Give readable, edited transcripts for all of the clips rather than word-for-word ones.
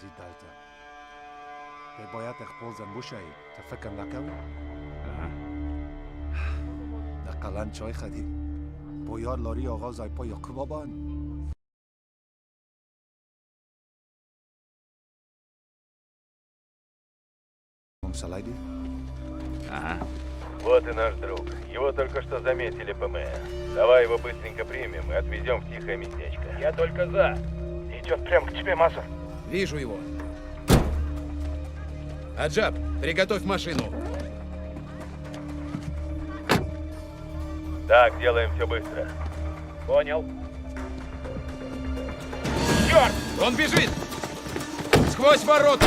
زید دالتا باید اخبال زنبوشایی تفکر نکوی نقلن چای خدی باید لاری آغا زایپا یا کبابان Салайди? Ага. Вот и наш друг. Его только что заметили ПМ. Давай его быстренько примем и отвезем в тихое местечко. Я только за. Идет прямо к тебе, Масур. Вижу его. Аджаб, приготовь машину. Так, делаем все быстро. Понял. Черт! Он бежит! Сквозь ворота!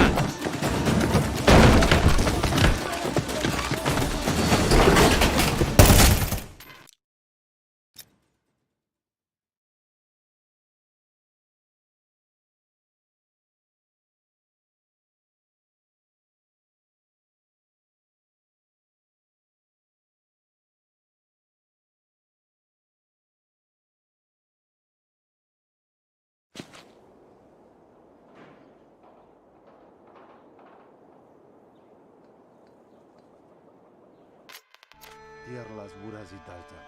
دیر لازبور زید دالتا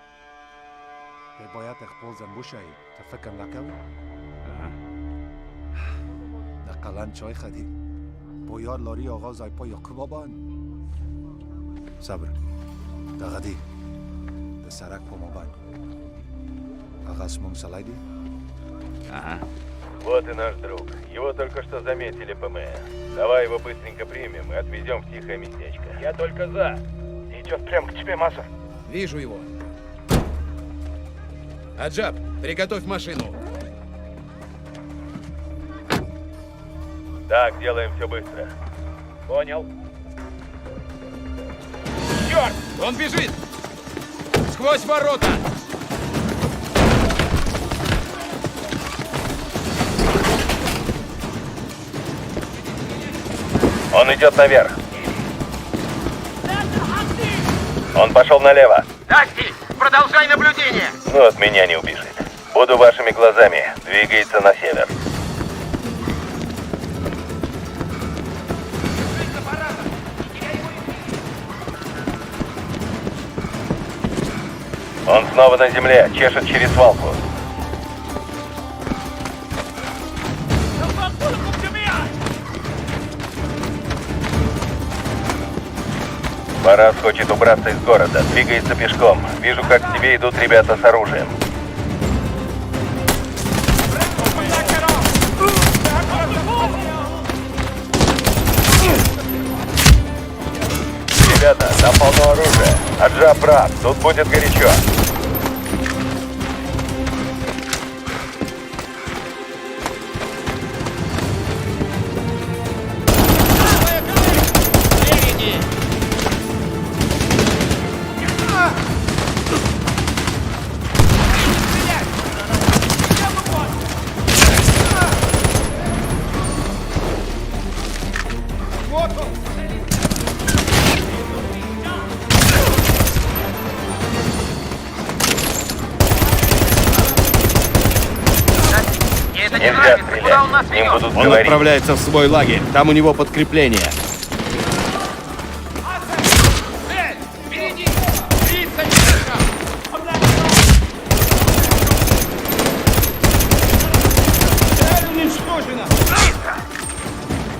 باید اخبال زنبوشایی تفکر نکوی نقلن چای خدی باید لاری آغا زایپا یا کبابان صبر دغدی ده سرک помогай. Ага, смог Салайди? Ага. Вот и наш друг. Его только что заметили ПМ. Давай его быстренько примем и отвезем в тихое местечко. Я только за. Идет прямо к тебе, Масур. Вижу его. Аджаб, приготовь машину. Так, делаем все быстро. Понял. Черт! Он бежит! Сквозь ворота! Он идет наверх. Он пошел налево. Дасти, продолжай наблюдение. Ну, от меня не убежит. Буду вашими глазами. Двигается на север. Он снова на земле, чешет через свалку. Барас хочет убраться из города, двигается пешком. Вижу, как к тебе идут ребята с оружием. Ребята, там полно оружия. Аджаб прав, тут будет горячо. Мне это не Нельзя нравится. Куда он нас стрелять, с ним ведет? будут Он говорить. отправляется в свой лагерь. Там у него подкрепление.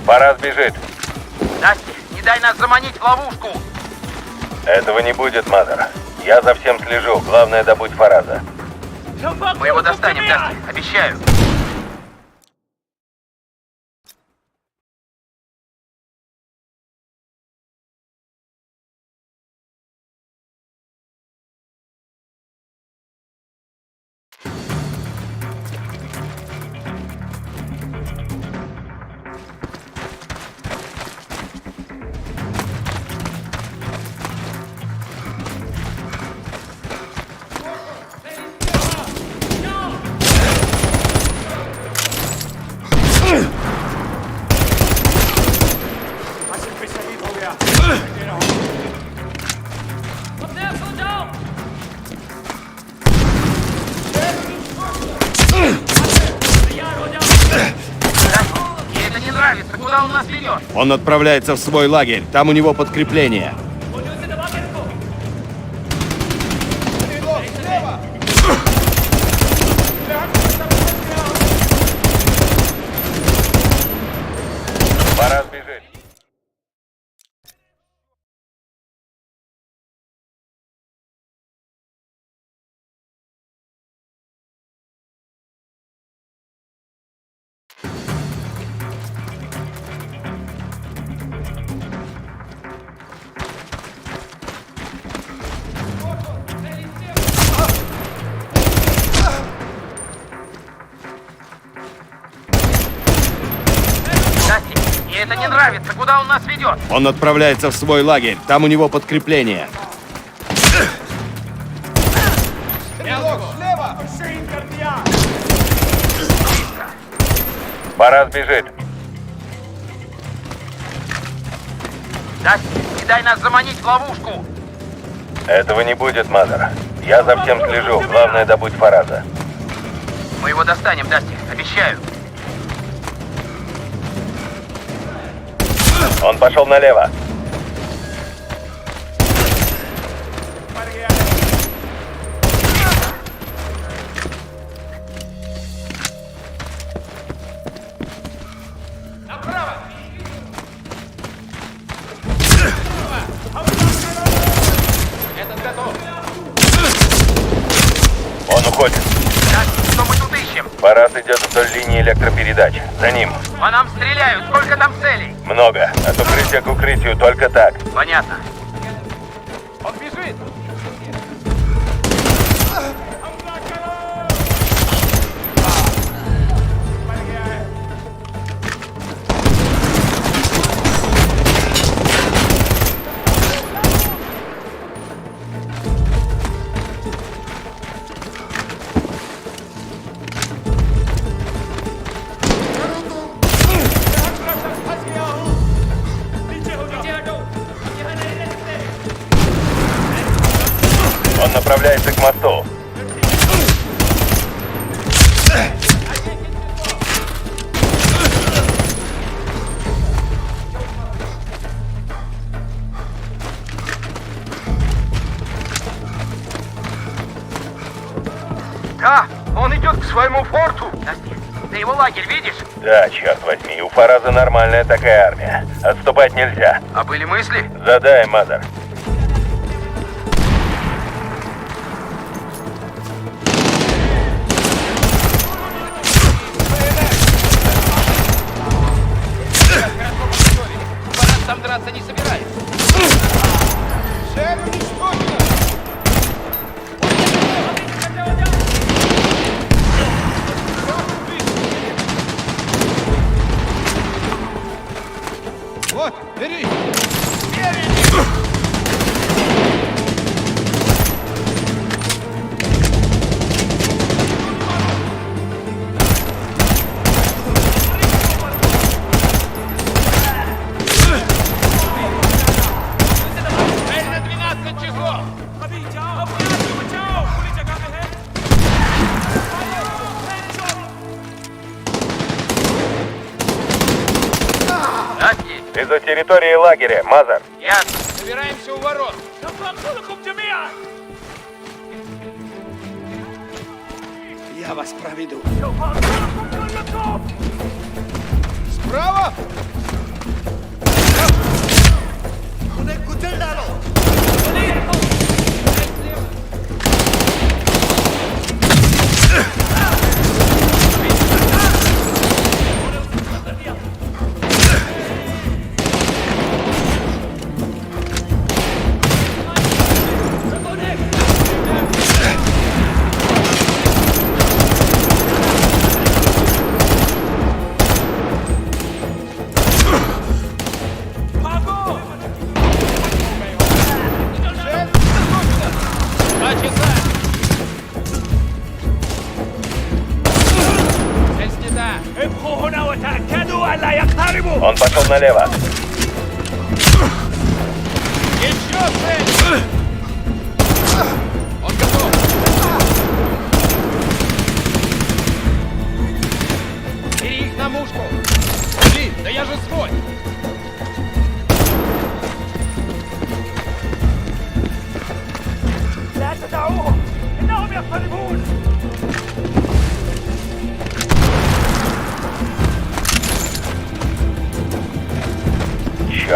Барас бежит. Дасти, не дай нас заманить в ловушку. Этого не будет, Мазер. Я за всем слежу. Главное, добудь Фараза. Мы его достанем, Дасти, обещаю. ведет? Он отправляется в свой лагерь. Там у него подкрепление. Пора сбежать. Дасти, мне это не нравится. Куда он нас ведет? Он отправляется в свой лагерь. Там у него подкрепление. Пора сбежать. Дасти, не дай нас заманить в ловушку. Этого не будет, Мазер. Я за всем слежу. Главное, добудь Фараза. Мы его достанем, Дасти, обещаю. Он пошел налево. Этот готов. Он уходит. Дасти, что мы тут ищем? Фараз идет вдоль линии электропередач. За ним. По нам стреляют. Сколько там целей? Много. От укрытия к укрытию только так. Понятно. Он бежит. Он направляется к мосту. Да, он идет к своему форту. Дасти, ты его лагерь видишь? Да, черт возьми, у Фараза нормальная такая армия. Отступать нельзя. А были мысли? Задай, Мазер. Фараз там драться не собирается. Вот, бери! Теперь на 12 часов! Дасти, Ты за территорией лагеря, Мазер. ясно. Собираемся у ворот. Я вас проведу. Справа! Он пошел налево. Еще цель! Он готов! Бери их на мушку! Блин, да я же свой!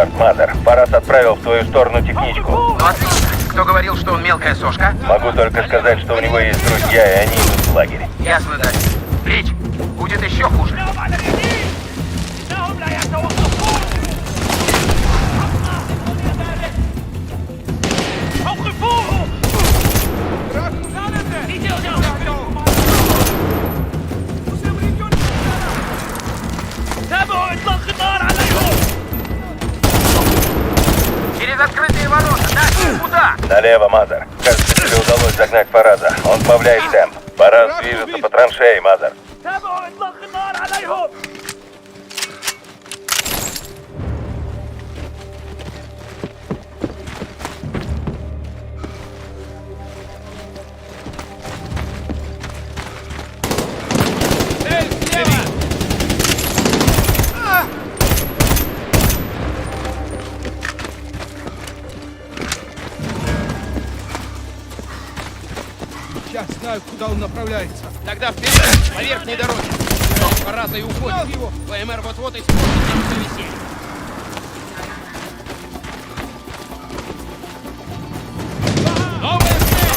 Черт, Мазер, Фараз отправил в твою сторону техничку. Ну, отлично. Кто говорил, что он мелкая сошка? Могу только сказать, что у него есть друзья, и они идут в лагерь. Ясно, да. Рич, будет еще хуже. Через открытые ворота. Да, куда? Налево, Мазер. Кажется, тебе удалось загнать Фараза. Он сбавляет темп. Фараз движется по траншеи, Мазер. Цель слева! Сейчас знаю, куда он направляется. Тогда вперед, по верхней дороге. Фараза и уходит. ПМР вот-вот испортит нам все веселье. Новая цель!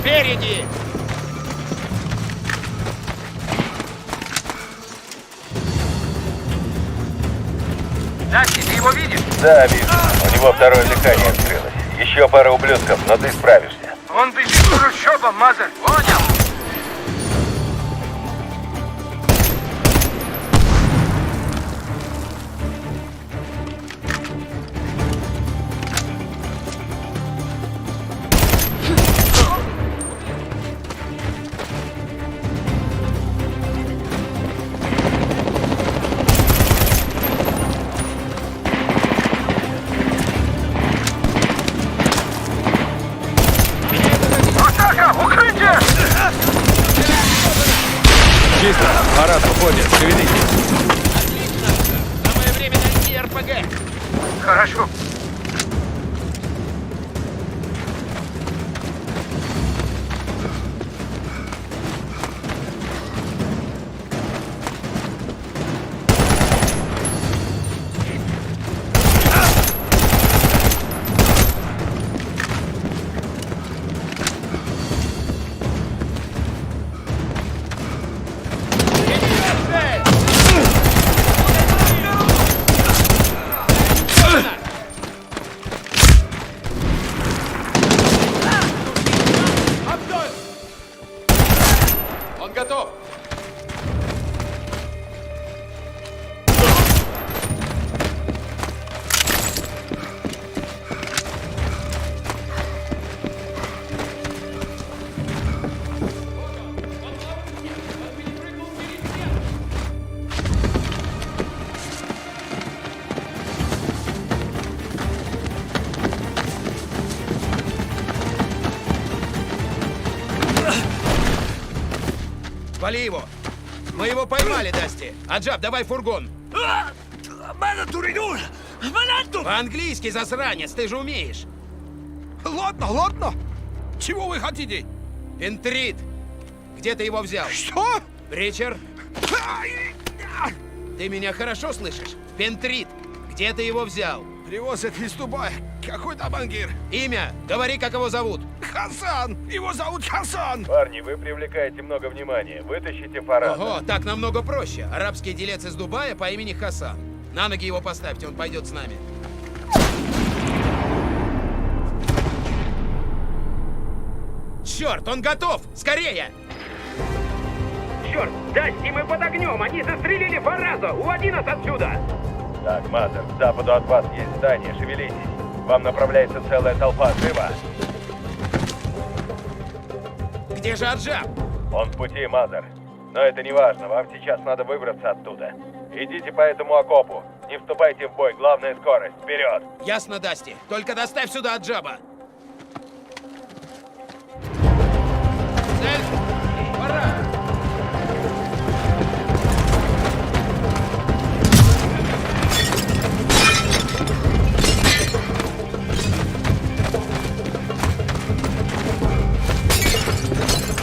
Впереди! Дасти, ты его видишь? Да, вижу. У него второе дыхание открылось. Еще пара ублюдков, но ты справишься. Он бежит к трущобам, Мазер. Понял. Атака! Укрытие! Чисто. Фараз уходит. Шевелитесь. Отлично! Самое время найти РПГ. Хорошо. Он готов! Вали его! Мы его поймали, Дасти! Аджаб, давай фургон! По-английски, засранец, ты же умеешь! Ладно, ладно. Чего вы хотите? Пентрит! Где ты его взял? Что? Ричард, ты меня хорошо слышишь? Пентрит! Где ты его взял? Привозят из Дубая. Какой-то бангир. Имя! Говори, как его зовут! Хасан! Его зовут Хасан! Парни, вы привлекаете много внимания. Вытащите Фараза. Ого, так намного проще. Арабский делец из Дубая по имени Хасан. На ноги его поставьте, он пойдет с нами. Черт, он готов! Скорее! Черт, Дасти, мы под огнем. Они застрелили Фараза. Уводи нас отсюда. Так, Мазер, к западу от вас есть здание, шевелитесь. Вам направляется целая толпа, живо! Где же Аджаб? Он в пути, Мазер. Но это не важно, вам сейчас надо выбраться оттуда. Идите по этому окопу. Не вступайте в бой, главная скорость. Вперед! Ясно, Дасти. Только доставь сюда Аджаба. Цель! Пора!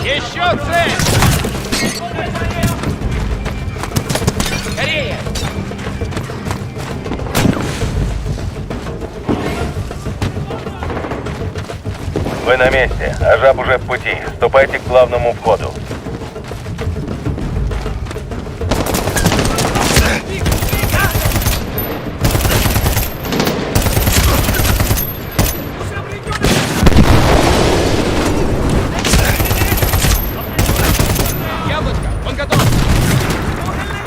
Еще цель! Скорее! Вы на месте. Ажаб уже в пути. Ступайте к главному входу. Яблочко, он готов! Он готов!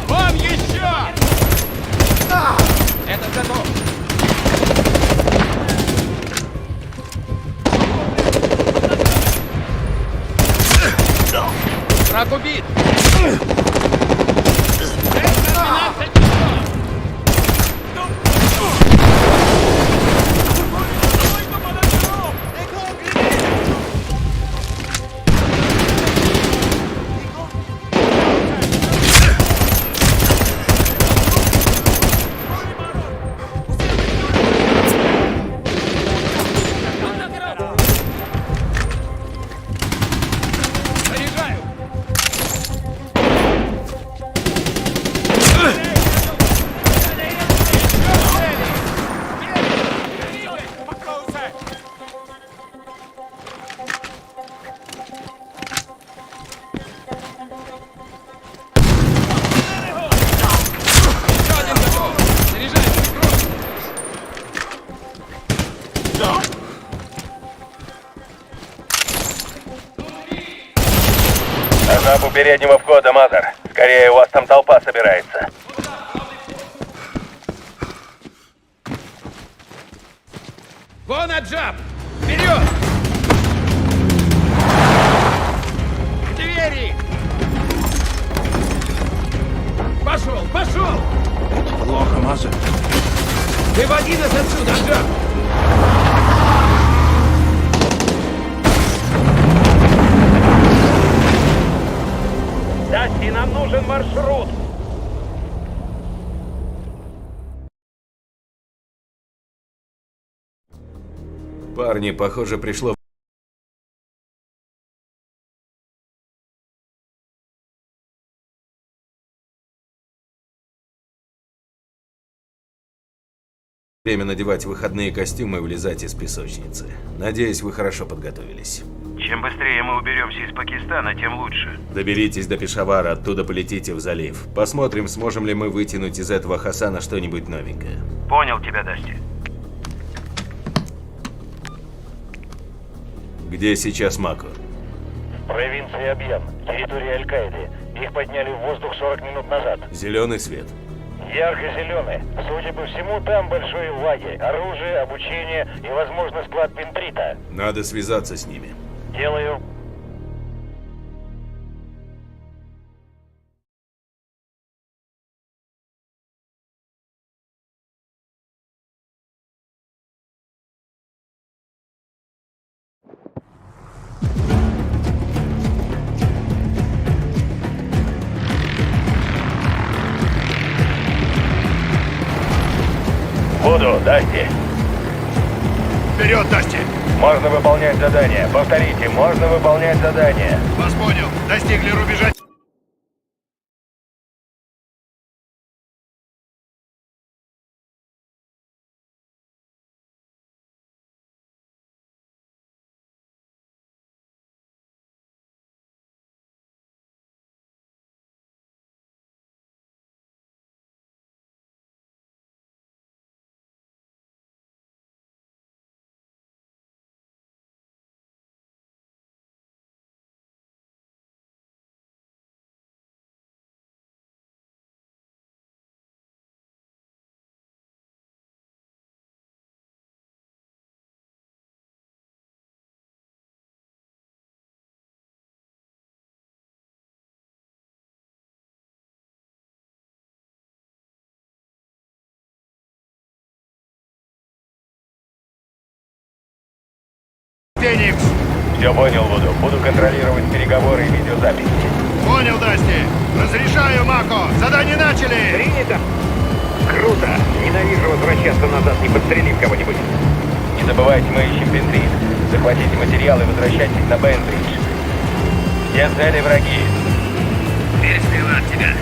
Вон еще! Этот готов! Враг убит! 12 часов! Заряжаю! Еще один готов! Заряжаю! Прикрой! Ажаб у переднего входа, Мазар. Скорее, у вас там толпа собирается. Вон Аджаб! Вперед! К двери! Пошел! Пошел! плохо, Мазер. Выводи нас отсюда, Аджаб! Дасти, нам нужен маршрут. Парни, похоже, пришло время надевать выходные костюмы и влезать из песочницы. Надеюсь, вы хорошо подготовились. Чем быстрее мы уберемся из Пакистана, тем лучше. Доберитесь до Пешавара, оттуда полетите в залив. Посмотрим, сможем ли мы вытянуть из этого Хасана что-нибудь новенькое. Понял тебя, Дасти. Где сейчас Мако? Провинции Абьян, территория Аль-Каиды. Их подняли в воздух 40 минут назад. Зеленый свет. Ярко-зеленый. Судя по всему, там большой лагерь. Оружие, обучение и, возможно, склад пентрита. Надо связаться с ними. Делаю. Вуду, Дасти. Вперед, Дасти! Можно выполнять задание. Повторите, можно выполнять задание. Вас понял. Достигли рубежа. Феникс! Все понял, Вуду. Буду контролировать переговоры и видеозаписи. Понял, Дасти. Разрешаю, Мако. Задание начали. Принято! Круто! Ненавижу возвращаться назад, не подстрелив кого-нибудь. Не забывайте, мы ищем Пентрит. Захватите материалы и возвращайтесь на Бендридж. Все цели враги. Перестрела от тебя.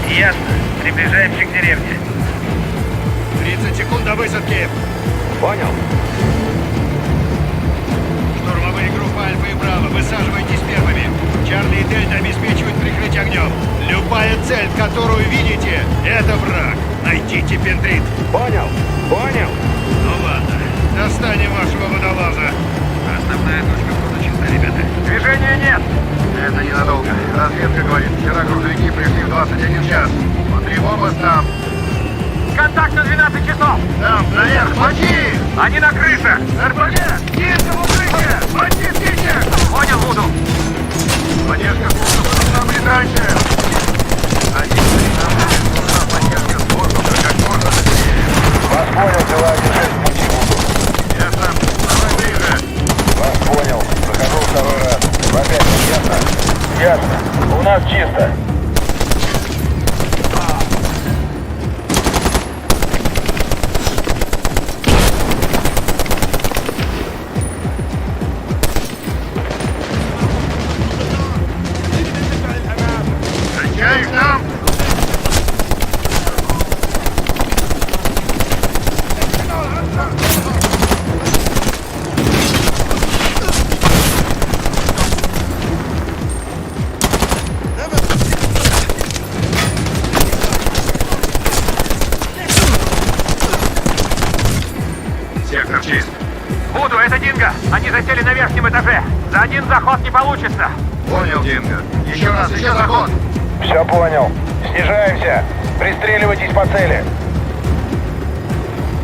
Ясно. Приближаемся к деревне. 30 секунд до высадки. Понял. Штурмовые группы Альфа и Браво, высаживайтесь первыми. Чарли и Дельта обеспечивают прикрытие огнем. Любая цель, которую видите, это враг. Найдите Пентрит. Понял. Понял. Ну ладно, достанем вашего водолаза. Основная точка входа чиста, ребята. Движения нет. Это ненадолго. Разведка говорит, вчера грузовики пришли в 21 час. Смотри в оба там. Контакт на 12 часов. Там, наверх, мочи! Они на крыше. РПГ! Есть в укрытие! Мочи, птичек! Понял, Вуду. Поддержка службы нам ближайшая. Один нам нужна поддержка с воздуха как можно быстрее. Вас понял, дела держать пути, Вуду. Ясно. Давай ближе. Вас понял. Захожу второй раз. Опять, ясно? Ясно. У нас чисто. Кончай их там! Сектор чист. Вуду, это Динго. Они засели на верхнем этаже. За один заход не получится. Понял, Динго. Еще раз, еще заход! Все понял. Снижаемся. Пристреливайтесь по цели.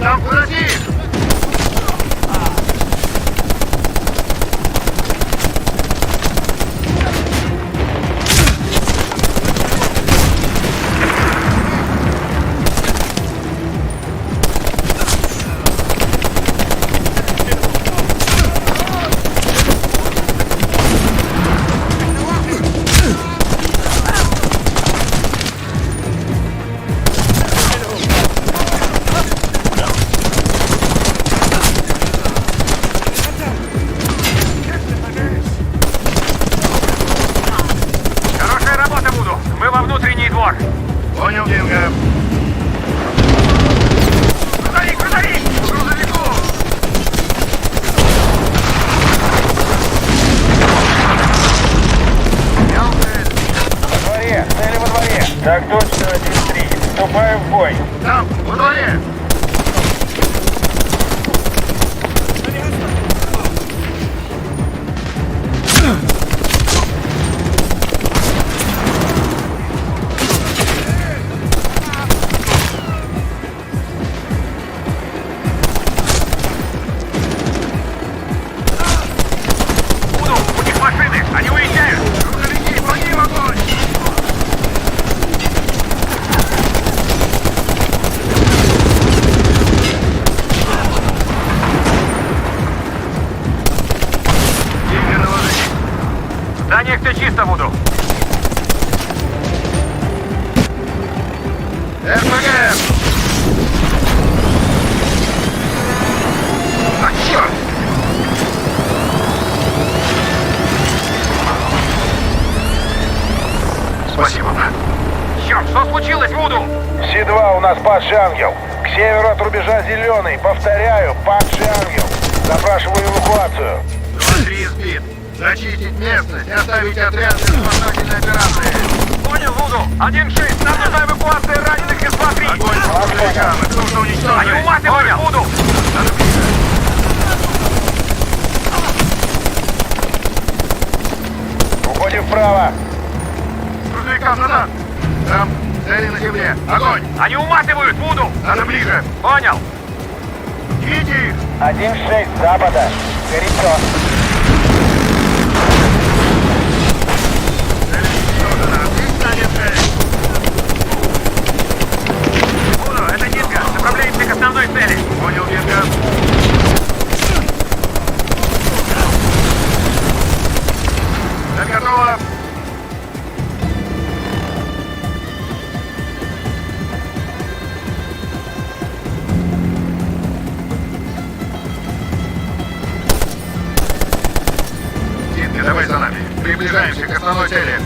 Там позади! Хорошая работа, Вуду. Мы во внутренний двор. Понял, Динго. Грузовик, грузовик! К грузовику! Снял цель. Во дворе. Цели во дворе. Так точно, 1-3. Вступаем в бой. Там, во дворе! Вуду, у них машины. Они уезжают. Грузовики, по ним огонь! Динго, наложи! Здание все чисто, Вуду. РПГ! падший ангел. К северу от рубежа зеленый. Повторяю, падший ангел. Запрашиваю эвакуацию. 2-3 сбит. Зачистить местность, оставить отряд для спасательной операции. Понял, Вуду. 1-6. Нам нужна эвакуация раненых из 2-3. Огонь по грузовикам, их нужно уничтожить. Они уматывают, Вуду. Уходим вправо. Грузовикам назад. Там, цели на земле. Огонь! Они уматывают, Вуду. Надо ближе. Понял. Видите их? 1-6 с запада. Горячо. Цель уничтожена. Отлично, 1-6. Вуду, это Динго. Направляемся к основной цели. Понял, Динго. Цель готова. Динго, давай за нами. Приближаемся к основной цели.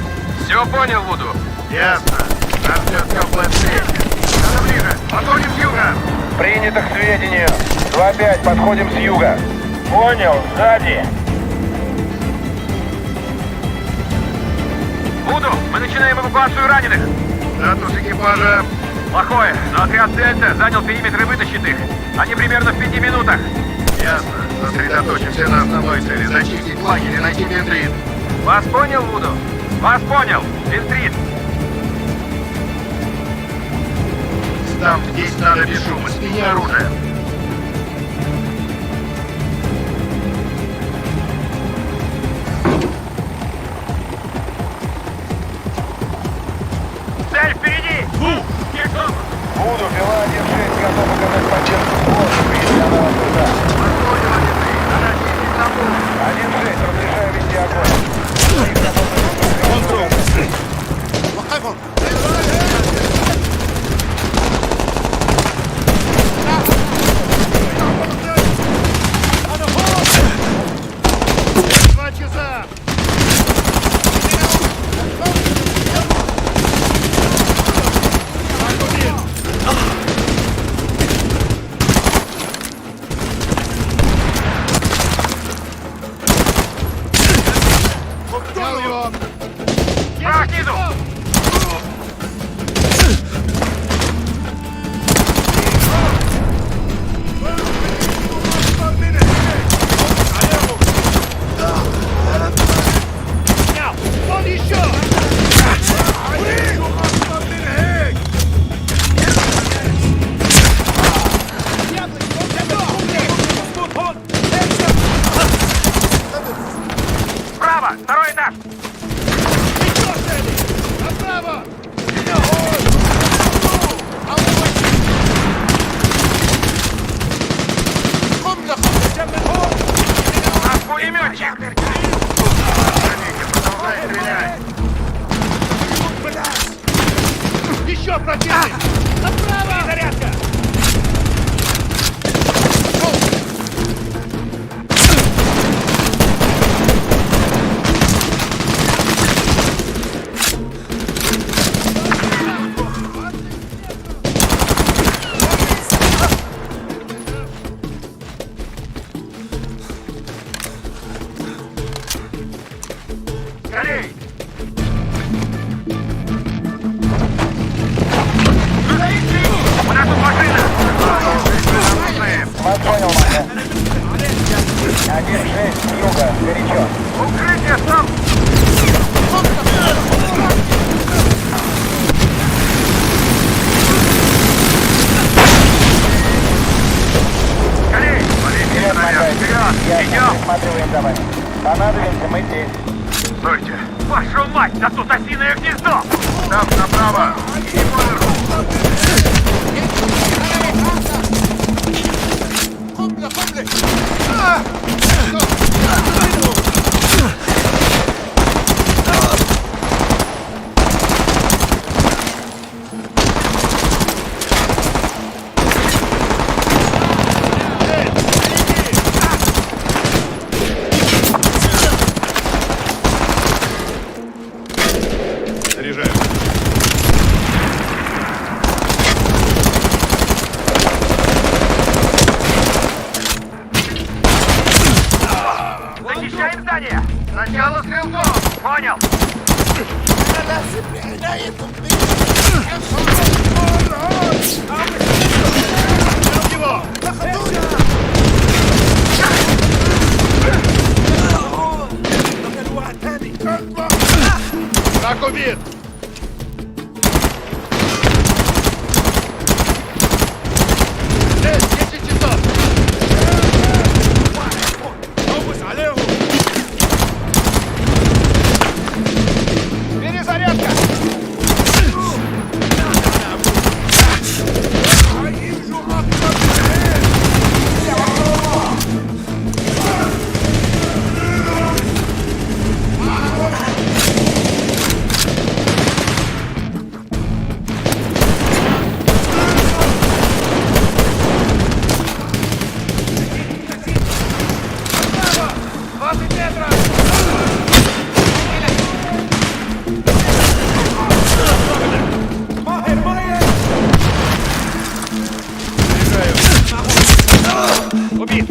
Все понял, Вуду. Ясно. Нас ждет теплая встреча. Надо ближе. Подходим с юга. Принято к сведению. 2-5, подходим с юга. Понял, сзади. Вуду, мы начинаем эвакуацию раненых. Статус экипажа. Плохое, но отряд Дельта занял периметр и вытащит их. Они примерно в 5 минутах. Ясно. Сосредоточимся на основной цели. Зачистить лагерь и найти Вентрит. Вас понял, Вуду? Вас понял. Винтрит. Там здесь надо без шума. Смени оружие. Цель впереди! Буду, пила 1-6, готов оказать поддержку флоту. Принято на вас туда. Подходим, 1-3. Надо очистить тамбур. 1-6, разрешаю вести огонь. Враг снизу! Справа! Второй этаж! У нас пулеметчик! Продолжай стрелять. Еще противник! Направо! Зарядка! Скорей! У нас тут машина! Вас понял, Маня. 1-6 с юга. Горячо. Укрытие там! Скорей! Вали Вперед, снаряд! Макай. Вперед! Ясно, Идем! присматриваем за вами. Понадобимся, мы здесь. Стойте! Вашу мать! Да тут осиное гнездо! Там направо! И поверху! Заряжаю. Встречаем здание! Начало стрелков! Понял! Враг убит! Здесь 10 часов! Перезарядка! Убит!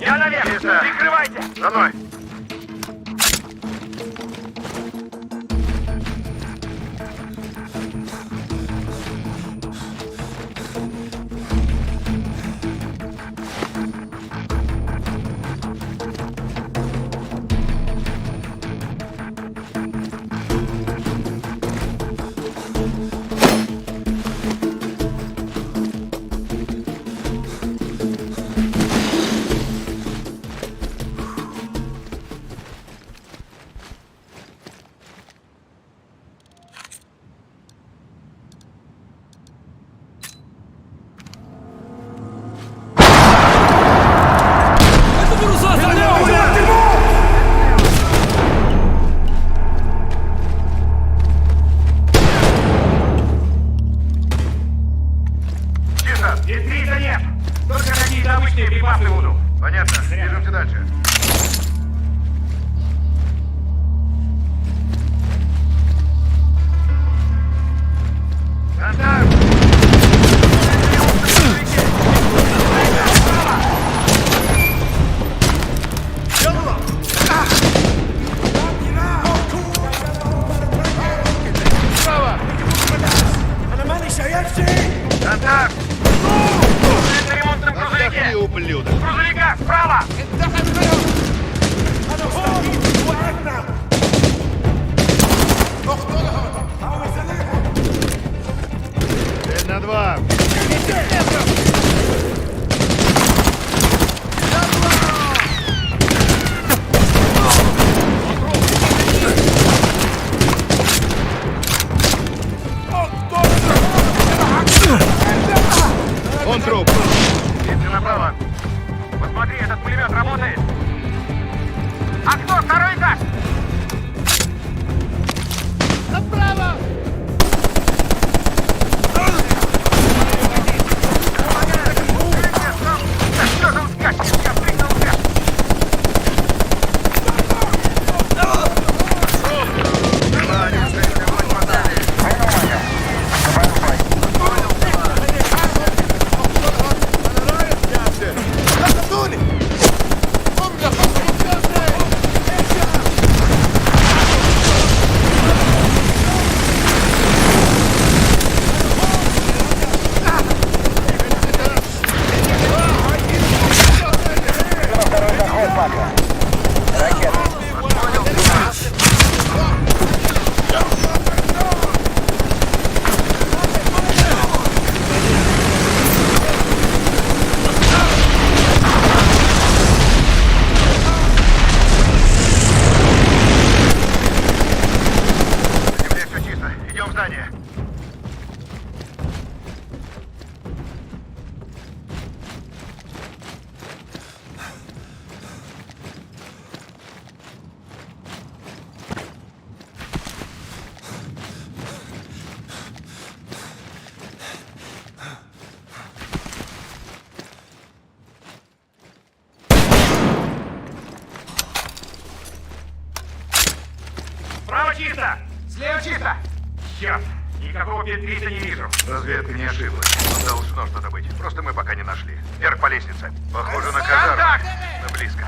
Я наверх! Прикрывайте! За мной! Дистрита нет! Только какие-то обычные припасы буду. Понятно, движемся дальше. Контакт! Право! Контакт! На ремонтном грузовике! Отдохни, ублюдок! Грузовика! Справа! Цель на 2! Он труп! Иди направо! Посмотри, этот пулемет работает! А кто? Второй этаж! Направо! Что же он скачет? Я принял удар! чисто! Слева чисто! Черт! Никакого пентрита не вижу. Разведка не ошиблась. Там должно что-то быть. Просто мы пока не нашли. Вверх по лестнице. Похоже на казарму. Контакт! Мы близко.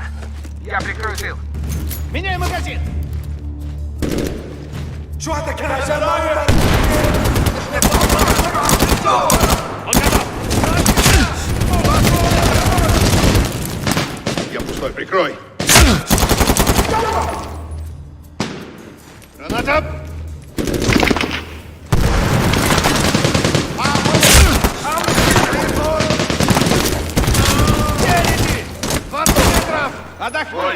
Я прикрою тыл. Меняй магазин! Я пустой, прикрой. Граната! Впереди! 20 метров! Отдохни!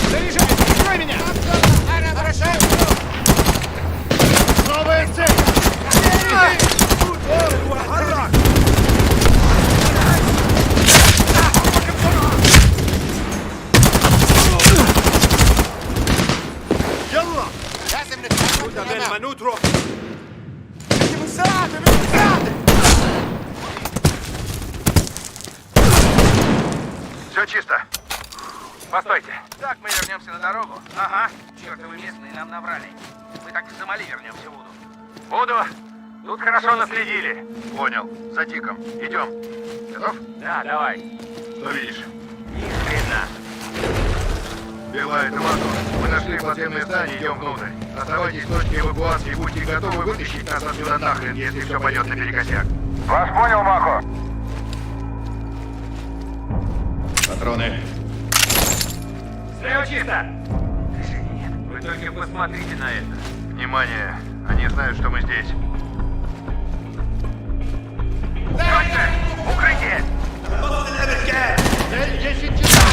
Заряжай! Прикрой меня! Новая цель! Все чисто. Постойте. Так мы вернемся на дорогу? Ага. Чертовы местные нам наврали. Мы так в Сомали вернемся в Уду. Буду. Тут хорошо наследили. Понял. За тиком. Идем. Готов? Да, давай. Что видишь? Ни хрена. Белая, это Матус. Мы нашли подземное здание, идем внутрь. Оставайтесь в точке эвакуации и будьте готовы вытащить нас отсюда нахрен, если все пойдет наперекосяк. Вас понял, Махо. Патроны. Слева чисто. Нет, вы только посмотрите на это. Внимание. Они знают, что мы здесь. Точно! Укрытие! Цель 10 часов.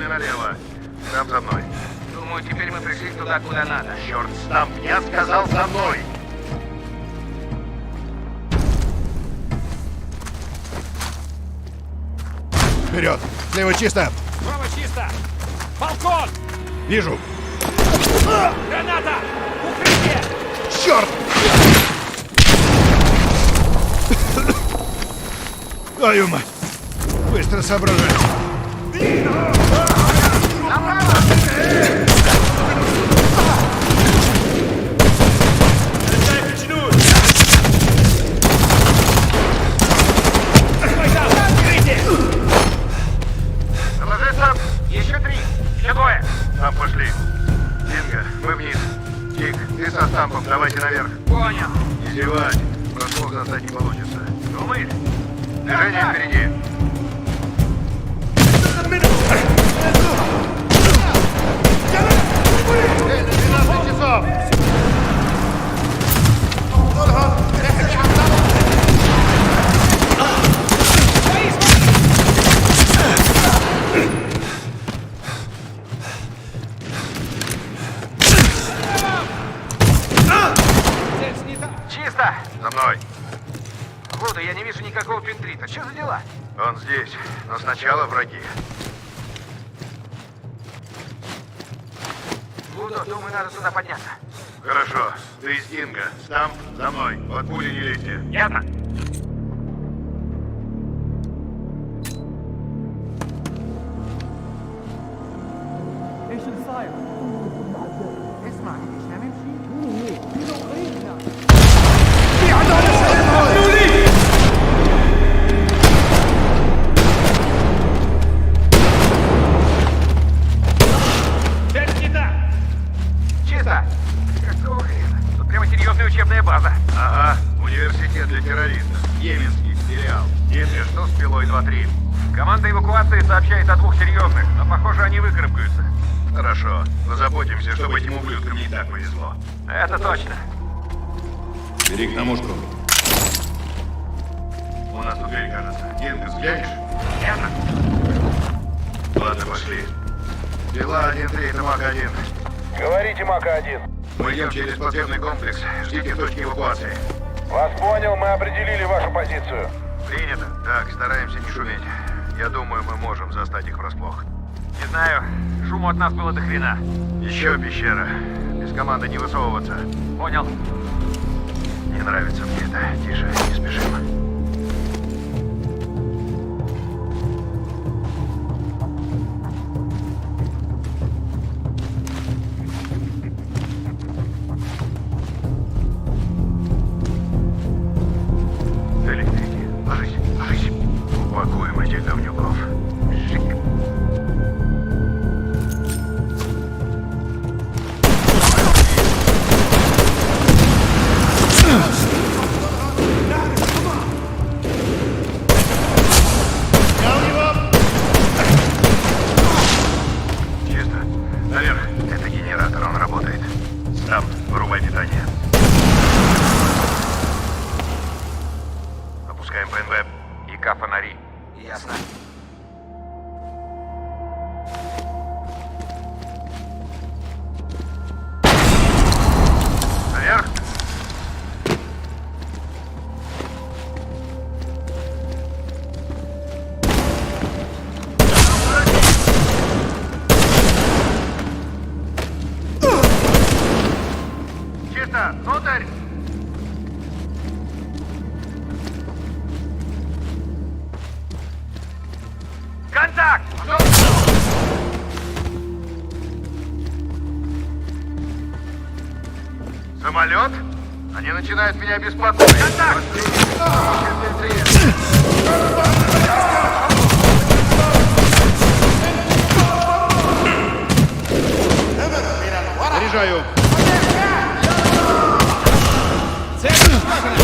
Налево. Там за мной. Думаю, теперь мы пришли туда, куда надо. Черт, там, я сказал за мной. Вперед! Слева чисто! Право чисто! Балкон! Вижу! Граната! Укрытие! Черт! Твою мать! Быстро соображай! Ложится! Еще 3! Еще 2! Там пошли. Динго, мы вниз. Тик, ты со Стампом, давайте наверх. Понял! Не зевать. Врасплох застать не получится. Думаешь? Движение впереди. Цель на 12 часов. Цель снята! Чисто! За мной. Буду, я не вижу никакого пентрита. Что за дела? Он здесь, но сначала враги. Буду, думаю, надо сюда подняться. Хорошо. Ты из Динго. Стамп, за мной. Под пули не лезьте. Ясно? учебная база. Ага, университет для террористов. Йеменский филиал. Дмитрий, что с пилой 2-3? Команда эвакуации сообщает о 2 серьезных, но похоже, они выкарабкаются. Хорошо. Позаботимся, чтобы этим ублюдкам не так повезло. Это точно. Бери к тому школу. У нас тут дверь, кажется. Дин, ты взглянешь? Ясно. Ладно, пошли. Пила 1-3, это Мак-1. Говорите, Мака-1. Мы идем через подземный комплекс. Ждите точки эвакуации. Вас понял, мы определили вашу позицию. Принято. Так, стараемся не шуметь. Я думаю, мы можем застать их врасплох. Не знаю, шуму от нас было до хрена. Еще пещера. Без команды не высовываться. Понял. Не нравится мне это. Тише, не спешим. Электрики, ложись, ложись. Упакуем этих говнюков. Жик. Чисто. Наверх. Это генератор, он работает. Там, вырубай питание. Опускаем ПНВ. ИК фонари. Ясно. Наверх. Чисто. Внутрь. Контакт! Самолет? Они начинают меня беспокоить. Контакт! Заряжаю. Цель уничтожена.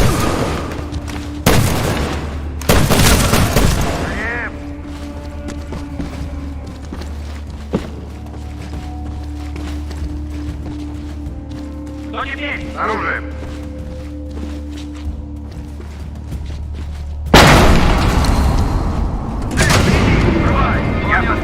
Кто не бей? Оружие. Ясно.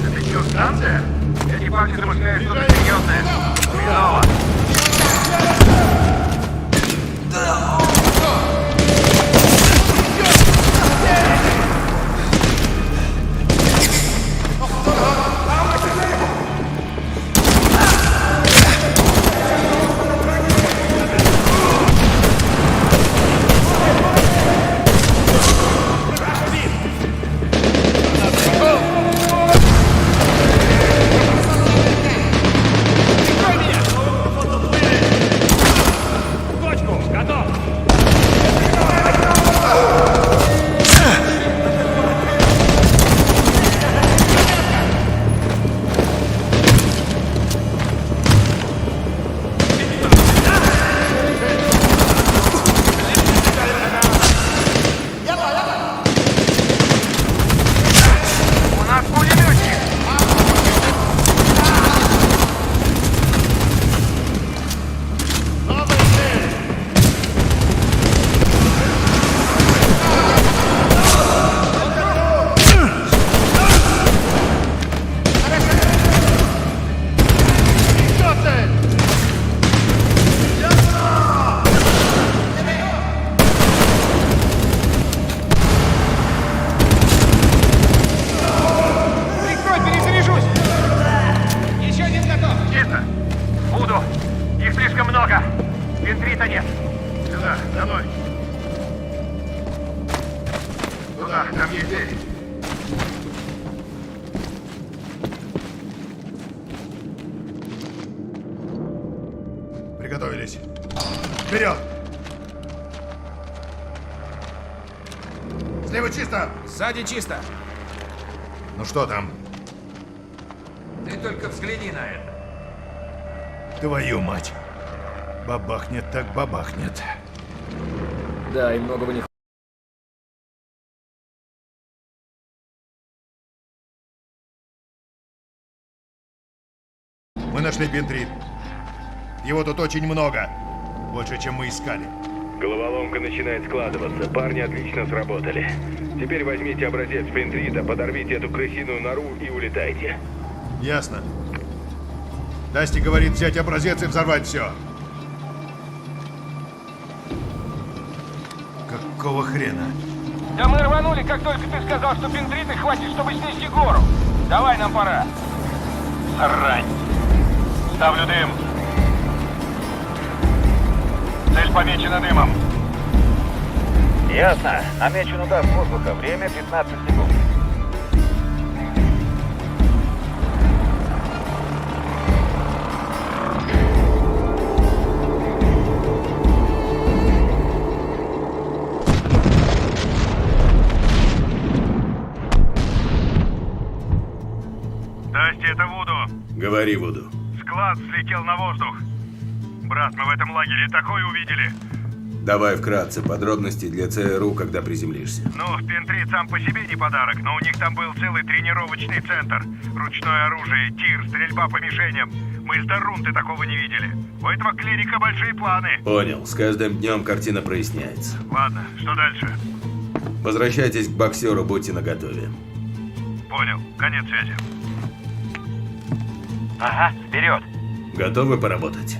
Это что, станция? Эти парни замышляют что-то серьезное. Хреново. Винтрита нет. Сюда, за мной. Туда, там есть дверь. Приготовились. Вперед! Слева чисто! Сзади чисто. Ну что там? Ты только взгляни на это. Твою мать! Бабахнет так бабахнет. Да, и многого не Мы нашли Бентрит. Его тут очень много. Больше, чем мы искали. Головоломка начинает складываться. Парни отлично сработали. Теперь возьмите образец Бентрита, подорвите эту крысиную нору и улетайте. Ясно. Дасти говорит взять образец и взорвать все. Какого хрена? Да мы рванули, как только ты сказал, что бентриты хватит, чтобы снести гору. Давай, нам пора. Срань. Ставлю дым. Цель помечена дымом. Ясно. Намечен удар с воздуха. Время 15 секунд. Дасти, это Вуду. Говори, Вуду. Склад взлетел на воздух. Брат, мы в этом лагере такое увидели. Давай вкратце подробности для ЦРУ, когда приземлишься. Ну, Бентрит сам по себе не подарок, но у них там был целый тренировочный центр. Ручное оружие, тир, стрельба по мишеням. Мы с Дарунты такого не видели. У этого клирика большие планы. Понял. С каждым днем картина проясняется. Ладно, что дальше? Возвращайтесь к боксеру, будьте наготове. Понял. Конец связи. Ага, вперед. Готовы поработать?